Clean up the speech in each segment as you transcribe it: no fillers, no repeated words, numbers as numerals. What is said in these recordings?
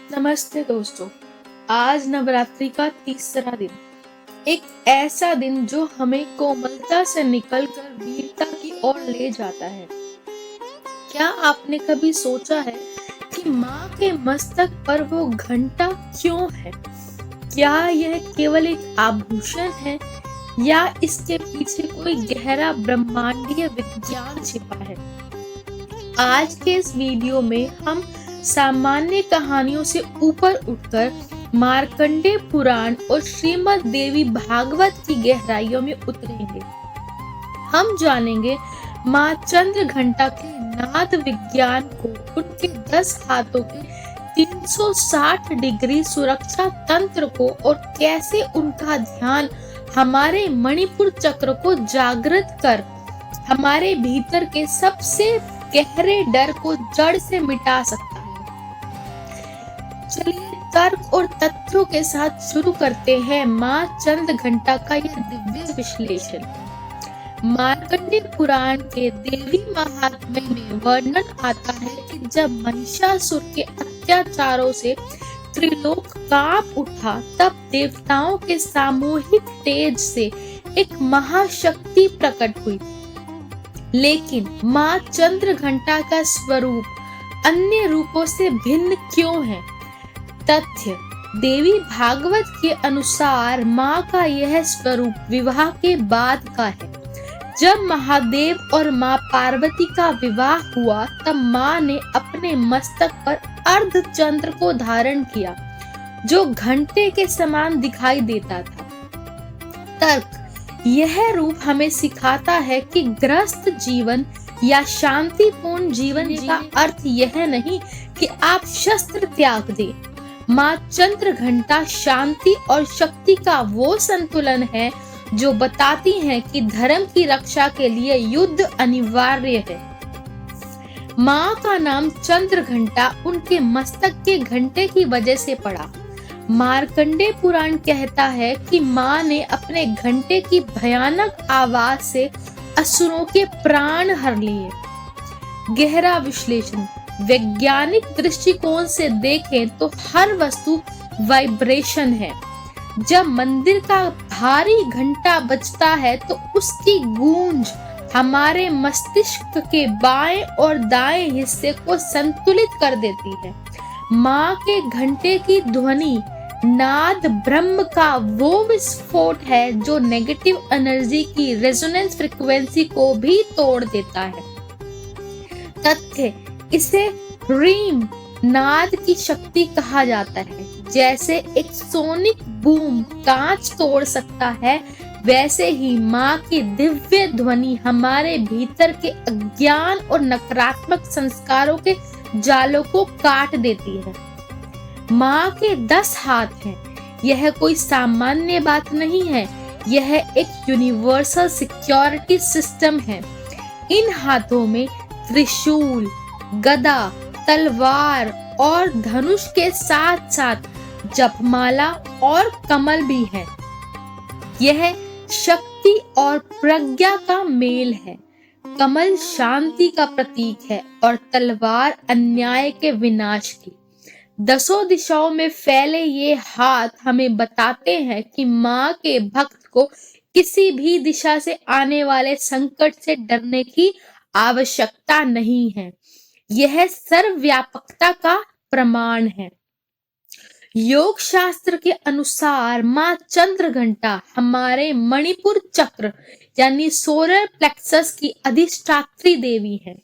नमस्ते दोस्तों। आज नवरात्रि का तीसरा दिन, एक ऐसा दिन जो हमें कोमलता से निकलकर वीरता की ओर ले जाता है। क्या आपने कभी सोचा है कि माँ के मस्तक पर वो घंटा क्यों है? क्या यह केवल एक आभूषण है या इसके पीछे कोई गहरा ब्रह्मांडीय विज्ञान छिपा है? आज के इस वीडियो में हम सामान्य कहानियों से ऊपर उठकर मार्कंडेय पुराण और श्रीमद् देवी भागवत की गहराइयों में उतरेंगे। हम जानेंगे माँ चंद्र घंटा के नाद विज्ञान को, उनके 10 हाथों के 360 डिग्री सुरक्षा तंत्र को और कैसे उनका ध्यान हमारे मणिपुर चक्र को जागृत कर हमारे भीतर के सबसे गहरे डर को जड़ से मिटा सकता है। चलिए तर्क और तथ्यों के साथ शुरू करते हैं माँ चंद्र घंटा का यह दिव्य विश्लेषण। मार्कंडेय पुराण के देवी महात्म्य में वर्णन आता है कि जब महिषासुर के अत्याचारों से त्रिलोक कांप उठा, तब देवताओं के सामूहिक तेज से एक महाशक्ति प्रकट हुई। लेकिन माँ चंद्र घंटा का स्वरूप अन्य रूपों से भिन्न क्यों है? तथ्य: देवी भागवत के अनुसार माँ का यह स्वरूप विवाह के बाद का है। जब महादेव और माँ पार्वती का विवाह हुआ, तब माँ ने अपने मस्तक पर अर्धचंद्र को धारण किया, जो घंटे के समान दिखाई देता था। तर्क: यह रूप हमें सिखाता है कि गृहस्थ जीवन या शांतिपूर्ण जीवन का अर्थ यह नहीं कि आप शस्त्र त्याग दें। माँ चंद्र घंटा शांति और शक्ति का वो संतुलन है जो बताती है कि धर्म की रक्षा के लिए युद्ध अनिवार्य है। माँ का नाम चंद्र घंटा उनके मस्तक के घंटे की वजह से पड़ा। मार्कंडेय पुराण कहता है कि माँ ने अपने घंटे की भयानक आवाज से असुरों के प्राण हर लिए। गहरा विश्लेषण: वैज्ञानिक दृष्टिकोण से देखें तो हर वस्तु वाइब्रेशन है। जब मंदिर का भारी घंटा बजता है तो उसकी गूंज हमारे मस्तिष्क के बाएं और दाएं हिस्से को संतुलित कर देती है। माँ के घंटे की ध्वनि नाद ब्रह्म का वो विस्फोट है जो नेगेटिव एनर्जी की रेजोनेंस फ्रीक्वेंसी को भी तोड़ देता है। तथ्य: इसे रीम नाद की शक्ति कहा जाता है। जैसे एक सोनिक बूम कांच तोड़ सकता है, वैसे ही माँ की दिव्य ध्वनि हमारे भीतर के अज्ञान और नकारात्मक संस्कारों के जालों को काट देती है। माँ के 10 हाथ हैं। यह कोई सामान्य बात नहीं है, यह एक यूनिवर्सल सिक्योरिटी सिस्टम है। इन हाथों में त्रिशूल, गदा, तलवार और धनुष के साथ साथ जपमाला और कमल भी है। यह शक्ति और प्रज्ञा का मेल है। कमल शांति का प्रतीक है और तलवार अन्याय के विनाश की। 10 दिशाओं में फैले ये हाथ हमें बताते हैं कि माँ के भक्त को किसी भी दिशा से आने वाले संकट से डरने की आवश्यकता नहीं है। यह सर्वव्यापकता का प्रमाण है। योग शास्त्र के अनुसार माँ चंद्र घंटा हमारे मणिपुर चक्र यानी सोलर प्लेक्सस की अधिष्ठात्री देवी है।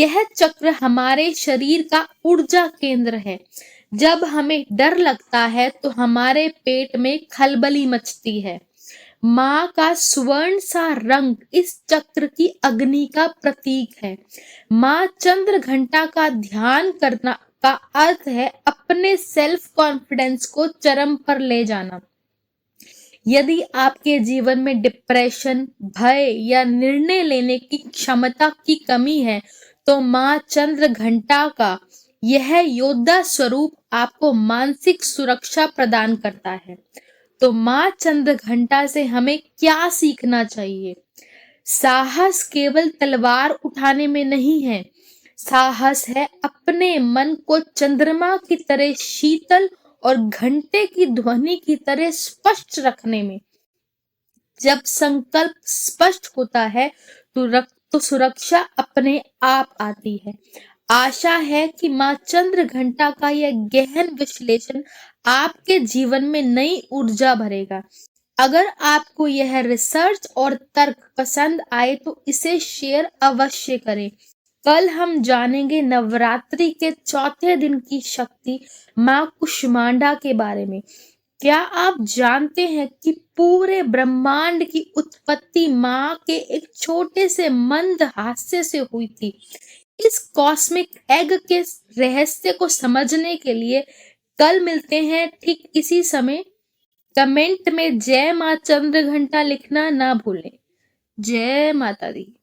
यह चक्र हमारे शरीर का ऊर्जा केंद्र है। जब हमें डर लगता है तो हमारे पेट में खलबली मचती है। माँ का स्वर्ण सा रंग इस चक्र की अग्नि का प्रतीक है। माँ चंद्र घंटा का ध्यान करना का अर्थ है अपने सेल्फ कॉन्फिडेंस को चरम पर ले जाना। यदि आपके जीवन में डिप्रेशन, भय या निर्णय लेने की क्षमता की कमी है, तो माँ चंद्र घंटा का यह योद्धा स्वरूप आपको मानसिक सुरक्षा प्रदान करता है। तो माँ चंद्र घंटा से हमें क्या सीखना चाहिए? साहस केवल तलवार उठाने में नहीं है, साहस है अपने मन को चंद्रमा की तरह शीतल और घंटे की ध्वनि की तरह स्पष्ट रखने में। जब संकल्प स्पष्ट होता है तो सुरक्षा अपने आप आती है। आशा है कि माँ चंद्र घंटा का यह गहन विश्लेषण आपके जीवन में नई ऊर्जा भरेगा। अगर आपको यह रिसर्च और तर्क पसंद आए तो इसे शेयर अवश्य करें। कल हम जानेंगे नवरात्रि के चौथे दिन की शक्ति माँ कुष्मांडा के बारे में। क्या आप जानते हैं कि पूरे ब्रह्मांड की उत्पत्ति माँ के एक छोटे से मंद हास्य से हुई थी? इस कॉस्मिक एग के रहस्य को समझने के लिए कल मिलते हैं ठीक इसी समय। कमेंट में जय माँ चंद्र घंटा लिखना ना भूलें। जय माता दी।